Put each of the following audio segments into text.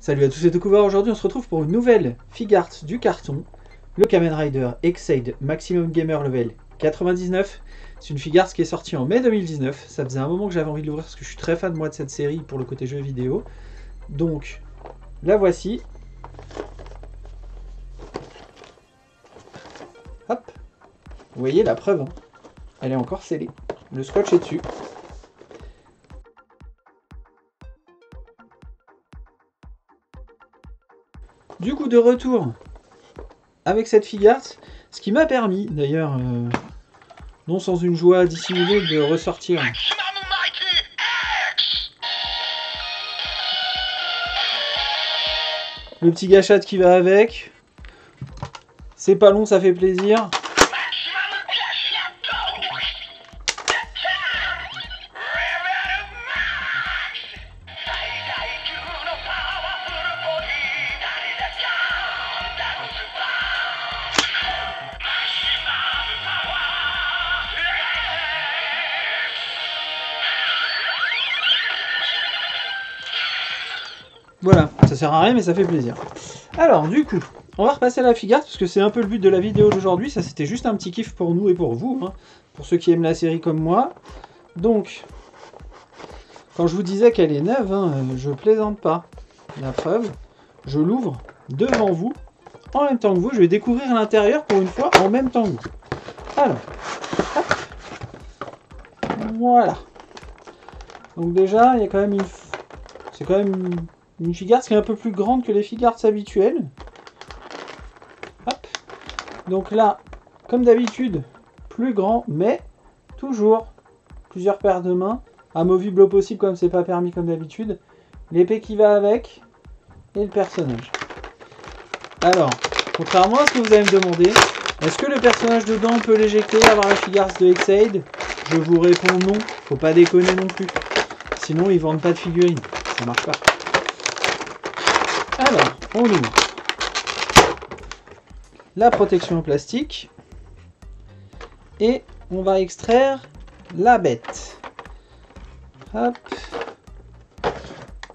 Salut à tous et Tokuva, aujourd'hui on se retrouve pour une nouvelle Figart du carton, le Kamen Rider Ex-Aid Maximum Gamer Level 99. C'est une Figart qui est sortie en mai 2019, ça faisait un moment que j'avais envie de l'ouvrir parce que je suis très fan moi de cette série pour le côté jeux vidéo. Donc, la voici. Hop, vous voyez la preuve, hein. Elle est encore scellée, le scotch est dessus. Du coup, de retour avec cette Figart, ce qui m'a permis, d'ailleurs, non sans une joie dissimulée, de ressortir le petit gâchette qui va avec. C'est pas long, ça fait plaisir. Voilà, ça sert à rien mais ça fait plaisir. Alors du coup, on va repasser à la Figart parce que c'est un peu le but de la vidéo d'aujourd'hui. Ça c'était juste un petit kiff pour nous et pour vous, hein, pour ceux qui aiment la série comme moi. Donc, quand je vous disais qu'elle est neuve, hein, je plaisante pas. La preuve, je l'ouvre devant vous, en même temps que vous. Je vais découvrir l'intérieur pour une fois en même temps que vous. Alors, hop. Voilà. Donc déjà, il y a quand même une... C'est quand même une Figart qui est un peu plus grande que les Figarts habituelles. Hop. Donc là, comme d'habitude, plus grand, mais toujours plusieurs paires de mains. Amovible au possible comme c'est pas permis comme d'habitude. L'épée qui va avec et le personnage. Alors, contrairement à ce que vous allez me demander, est-ce que le personnage dedans peut l'éjecter, avoir la Figart de Ex-Aid? Je vous réponds non, faut pas déconner non plus. Sinon ils vendent pas de figurines, ça marche pas. Alors, on ouvre la protection en plastique et on va extraire la bête. Hop.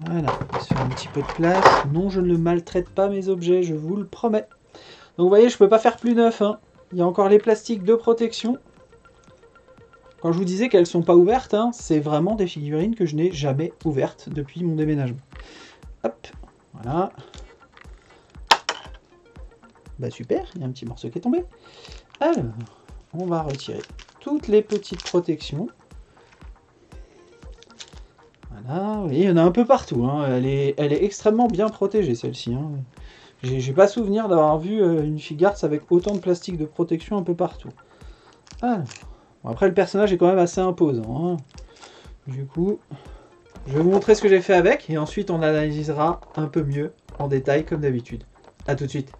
Voilà, on va se faire un petit peu de place. Non, je ne maltraite pas mes objets, je vous le promets. Donc vous voyez, je peux pas faire plus neuf, hein. Il y a encore les plastiques de protection. Quand je vous disais qu'elles sont pas ouvertes, hein, c'est vraiment des figurines que je n'ai jamais ouvertes depuis mon déménagement. Hop, voilà. Bah super, il y a un petit morceau qui est tombé. Alors, on va retirer toutes les petites protections. Voilà, vous voyez, il y en a un peu partout, hein. Elle est extrêmement bien protégée celle-ci, hein. J'ai pas souvenir d'avoir vu une Figart avec autant de plastique de protection un peu partout. Alors, bon, après le personnage est quand même assez imposant, hein. Du coup, je vais vous montrer ce que j'ai fait avec et ensuite on analysera un peu mieux en détail comme d'habitude. A tout de suite.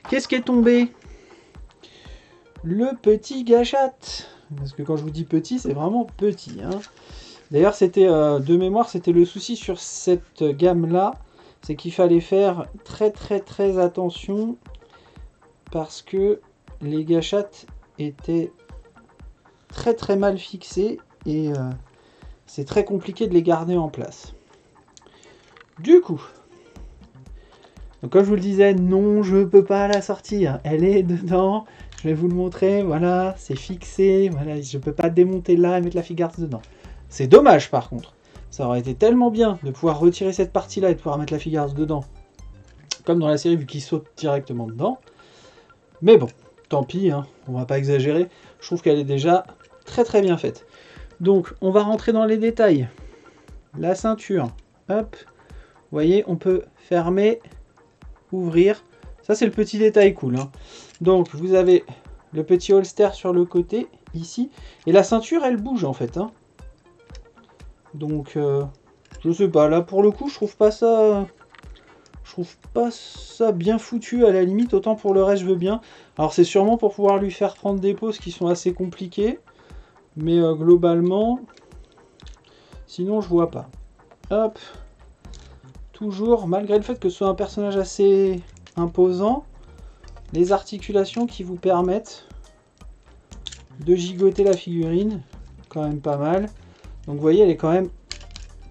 Qu'est-ce qui est tombé? Le petit gâchette. Parce que quand je vous dis petit, c'est vraiment petit, hein. D'ailleurs, c'était de mémoire, c'était le souci sur cette gamme-là. C'est qu'il fallait faire très attention. Parce que les gâchettes étaient très mal fixés. Et c'est très compliqué de les garder en place. Du coup, Donc comme je vous le disais, non, je peux pas la sortir. Elle est dedans. Je vais vous le montrer. Voilà, c'est fixé. Voilà, je peux pas démonter là et mettre la Figuarts dedans. C'est dommage par contre. Ça aurait été tellement bien de pouvoir retirer cette partie-là et de pouvoir mettre la Figuarts dedans. Comme dans la série, vu qu'il saute directement dedans. Mais bon, tant pis, hein, on va pas exagérer. Je trouve qu'elle est déjà très très bien faite. Donc, on va rentrer dans les détails. La ceinture, hop. Vous voyez, on peut fermer, ouvrir. Ça, c'est le petit détail cool. Hein. Donc, vous avez le petit holster sur le côté, ici. Et la ceinture, elle bouge, en fait. Hein. Donc, je sais pas. Là, pour le coup, je trouve pas ça bien foutu, à la limite. Autant pour le reste, je veux bien. Alors, c'est sûrement pour pouvoir lui faire prendre des poses qui sont assez compliquées. Mais globalement, sinon, je vois pas. Hop. Toujours, malgré le fait que ce soit un personnage assez imposant, les articulations qui vous permettent de gigoter la figurine, quand même pas mal. Donc vous voyez, elle est quand même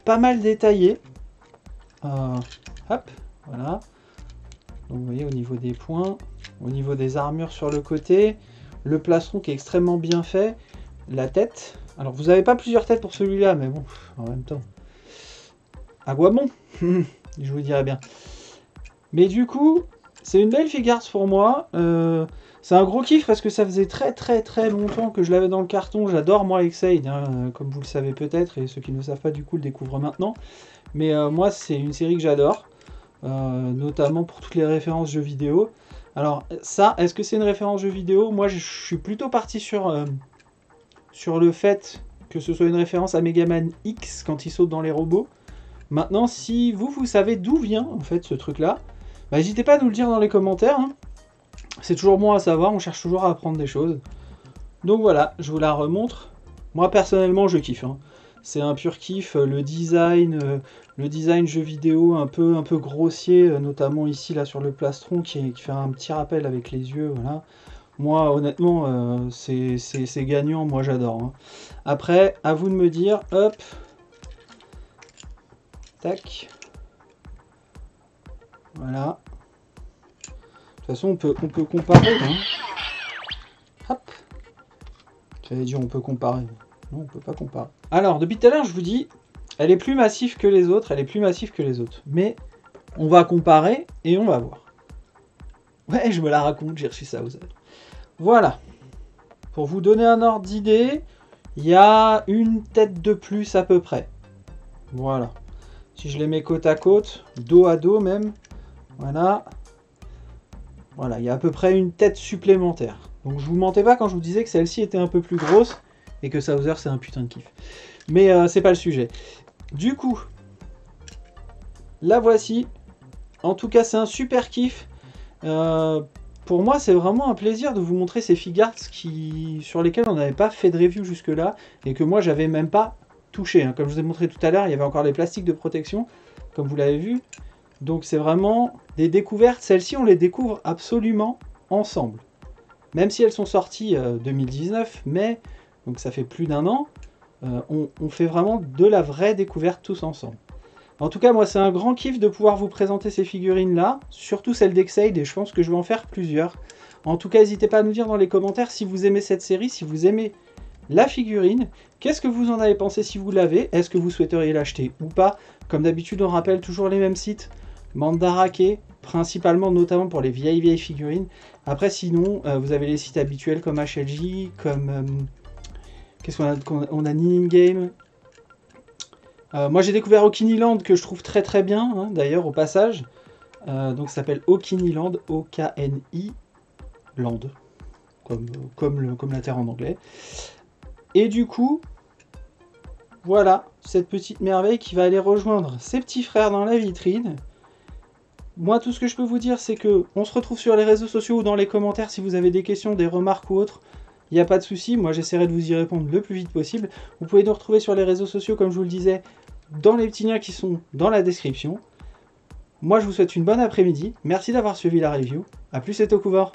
pas mal détaillée. Hop, voilà. Donc vous voyez au niveau des points, au niveau des armures sur le côté, le plastron qui est extrêmement bien fait, la tête. Alors vous n'avez pas plusieurs têtes pour celui-là, mais bon, en même temps. À quoi bon? Je vous dirais bien. Mais du coup, c'est une belle Figuarts pour moi. C'est un gros kiff parce que ça faisait très longtemps que je l'avais dans le carton. J'adore moi Ex-Aid, hein, comme vous le savez peut-être, et ceux qui ne le savent pas du coup le découvrent maintenant. Mais moi, c'est une série que j'adore, notamment pour toutes les références jeux vidéo. Alors ça, est-ce que c'est une référence jeux vidéo? Moi, je suis plutôt parti sur le fait que ce soit une référence à Megaman X quand il saute dans les robots. Maintenant, si vous savez d'où vient en fait ce truc-là, bah, n'hésitez pas à nous le dire dans les commentaires. Hein. C'est toujours bon à savoir, on cherche toujours à apprendre des choses. Donc voilà, je vous la remontre. Moi personnellement, je kiffe. Hein. C'est un pur kiff. Le design jeu vidéo un peu grossier, notamment ici là sur le plastron qui fait un petit rappel avec les yeux. Voilà. Moi, honnêtement, c'est gagnant. Moi, j'adore. Hein. Après, à vous de me dire. Hop. Tac. Voilà. De toute façon, on peut comparer. Hein. Hop. J'allais dire on peut comparer. Non, on peut pas comparer. Alors, depuis tout à l'heure, je vous dis, elle est plus massive que les autres. Elle est plus massive que les autres. Mais on va comparer et on va voir. Ouais, je me la raconte, j'ai reçu ça aux ailes. Voilà. Pour vous donner un ordre d'idée, il y a une tête de plus à peu près. Voilà. Si je les mets côte à côte, dos à dos même, voilà. Voilà, il y a à peu près une tête supplémentaire. Donc je vous mentais pas quand je vous disais que celle-ci était un peu plus grosse et que Sauser c'est un putain de kiff. Mais c'est pas le sujet. Du coup, la voici. En tout cas, c'est un super kiff. Pour moi, c'est vraiment un plaisir de vous montrer ces Figuarts sur lesquels on n'avait pas fait de review jusque-là et que moi, j'avais même pas touché. Hein. Comme je vous ai montré tout à l'heure, il y avait encore les plastiques de protection, comme vous l'avez vu. Donc c'est vraiment des découvertes. Celles-ci, on les découvre absolument ensemble. Même si elles sont sorties 2019, mais donc ça fait plus d'un an, on fait vraiment de la vraie découverte tous ensemble. En tout cas, moi, c'est un grand kiff de pouvoir vous présenter ces figurines-là, surtout celles d'Ex-Aid, et je pense que je vais en faire plusieurs. En tout cas, n'hésitez pas à nous dire dans les commentaires si vous aimez cette série, si vous aimez la figurine, qu'est-ce que vous en avez pensé si vous l'avez, est-ce que vous souhaiteriez l'acheter ou pas. Comme d'habitude, on rappelle toujours les mêmes sites, Mandarake, principalement, notamment pour les vieilles figurines. Après, sinon, vous avez les sites habituels comme HLJ, comme... qu'est-ce qu'on a? On a Ninja Game. Moi j'ai découvert Okiniland que je trouve très bien, hein, d'ailleurs au passage. Donc ça s'appelle Okiniland, O-K-N-I Land, comme la terre en anglais. Et du coup, voilà cette petite merveille qui va aller rejoindre ses petits frères dans la vitrine. Moi tout ce que je peux vous dire c'est que on se retrouve sur les réseaux sociaux ou dans les commentaires si vous avez des questions, des remarques ou autres. Il n'y a pas de souci, moi j'essaierai de vous y répondre le plus vite possible. Vous pouvez nous retrouver sur les réseaux sociaux, comme je vous le disais, dans les petits liens qui sont dans la description. Moi je vous souhaite une bonne après-midi, merci d'avoir suivi la review, à plus et au couvert.